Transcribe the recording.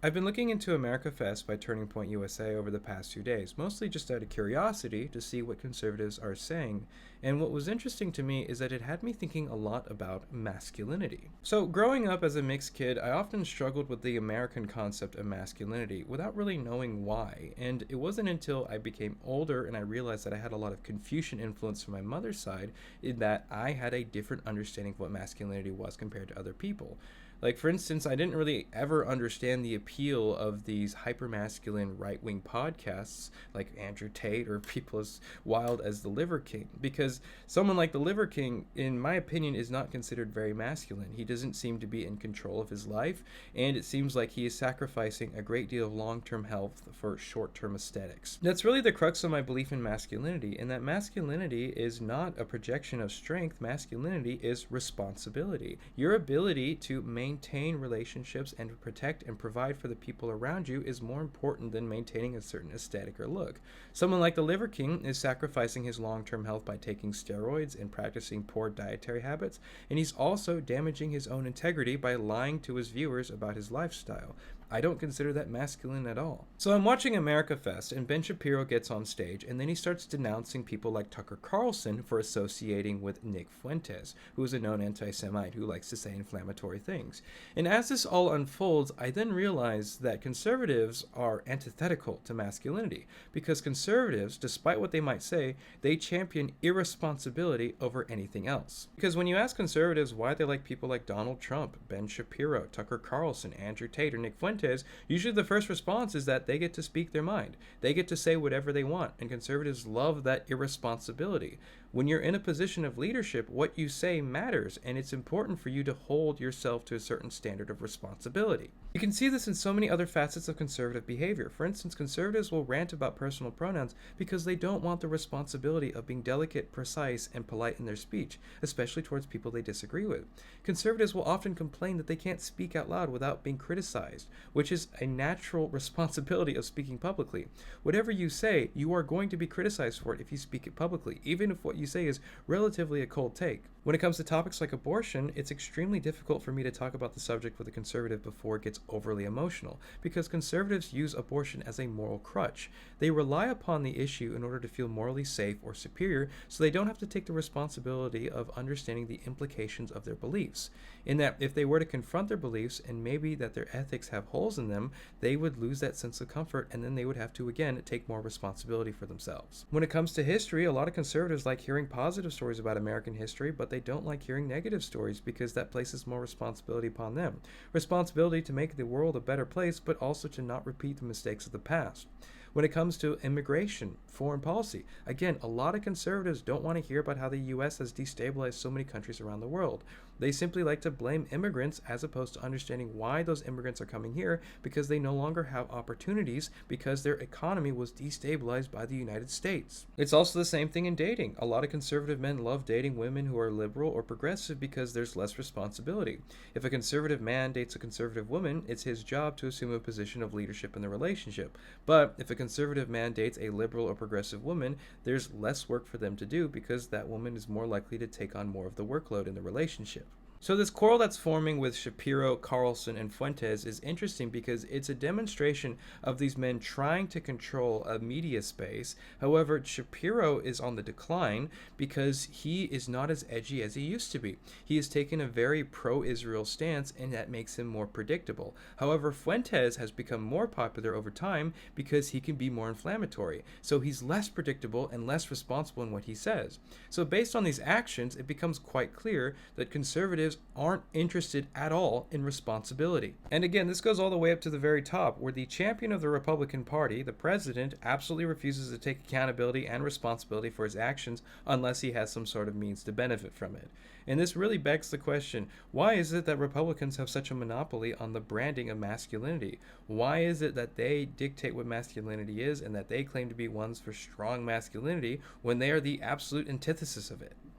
I've been looking into America Fest by Turning Point USA over the past 2 days, mostly just out of curiosity to see what conservatives are saying. And what was interesting to me is that it had me thinking a lot about masculinity. So, growing up as a mixed kid, I often struggled with the American concept of masculinity without really knowing why. And it wasn't until I became older and I realized that I had a lot of Confucian influence from my mother's side in that I had a different understanding of what masculinity was compared to other people. Like, for instance, I didn't really ever understand the appeal of these hypermasculine right wing podcasts like Andrew Tate or people as wild as the Liver King, because someone like the Liver King, in my opinion, is not considered very masculine. He doesn't seem to be in control of his life, and it seems like he is sacrificing a great deal of long term health for short term aesthetics. That's really the crux of my belief in masculinity, in that masculinity is not a projection of strength, masculinity is responsibility. Your ability to maintain relationships and to protect and provide for the people around you is more important than maintaining a certain aesthetic or look. Someone like the Liver King is sacrificing his long-term health by taking steroids and practicing poor dietary habits, and he's also damaging his own integrity by lying to his viewers about his lifestyle. I don't consider that masculine at all. So I'm watching America Fest, and Ben Shapiro gets on stage, and then he starts denouncing people like Tucker Carlson for associating with Nick Fuentes, who is a known anti-Semite who likes to say inflammatory things. And as this all unfolds, I then realize that conservatives are antithetical to masculinity, because conservatives, despite what they might say, they champion irresponsibility over anything else. Because when you ask conservatives why they like people like Donald Trump, Ben Shapiro, Tucker Carlson, Andrew Tate, or Nick Fuentes, usually the first response is that they get to speak their mind. They get to say whatever they want, and conservatives love that irresponsibility. When you're in a position of leadership, what you say matters, and it's important for you to hold yourself to a certain standard of responsibility. You can see this in so many other facets of conservative behavior. For instance, conservatives will rant about personal pronouns because they don't want the responsibility of being delicate, precise, and polite in their speech, especially towards people they disagree with. Conservatives will often complain that they can't speak out loud without being criticized, which is a natural responsibility of speaking publicly. Whatever you say, you are going to be criticized for it if you speak it publicly, even if what you say is relatively a cold take. When it comes to topics like abortion, it's extremely difficult for me to talk about the subject with a conservative before it gets overly emotional, because conservatives use abortion as a moral crutch. They rely upon the issue in order to feel morally safe or superior, so they don't have to take the responsibility of understanding the implications of their beliefs. In that, if they were to confront their beliefs and maybe that their ethics have holes in them, they would lose that sense of comfort, and then they would have to again take more responsibility for themselves. When it comes to history, a lot of conservatives like hearing positive stories about American history, but they don't like hearing negative stories because that places more responsibility upon them. Responsibility to make the world a better place, but also to not repeat the mistakes of the past. When it comes to immigration, foreign policy, again, a lot of conservatives don't want to hear about how the U.S. has destabilized so many countries around the world. They simply like to blame immigrants as opposed to understanding why those immigrants are coming here, because they no longer have opportunities because their economy was destabilized by the United States. It's also the same thing in dating. A lot of conservative men love dating women who are liberal or progressive because there's less responsibility. If a conservative man dates a conservative woman, it's his job to assume a position of leadership in the relationship. But if a conservative man dates a liberal or progressive woman, there's less work for them to do because that woman is more likely to take on more of the workload in the relationship. So this quarrel that's forming with Shapiro, Carlson, and Fuentes is interesting because it's a demonstration of these men trying to control a media space. However, Shapiro is on the decline because he is not as edgy as he used to be. He has taken a very pro-Israel stance, and that makes him more predictable. However, Fuentes has become more popular over time because he can be more inflammatory. So he's less predictable and less responsible in what he says. So based on these actions, it becomes quite clear that conservatives aren't interested at all in responsibility. And again, this goes all the way up to the very top, where the champion of the Republican Party, the president, absolutely refuses to take accountability and responsibility for his actions unless he has some sort of means to benefit from it. And this really begs the question, why is it that Republicans have such a monopoly on the branding of masculinity? Why is it that they dictate what masculinity is and that they claim to be ones for strong masculinity when they are the absolute antithesis of it?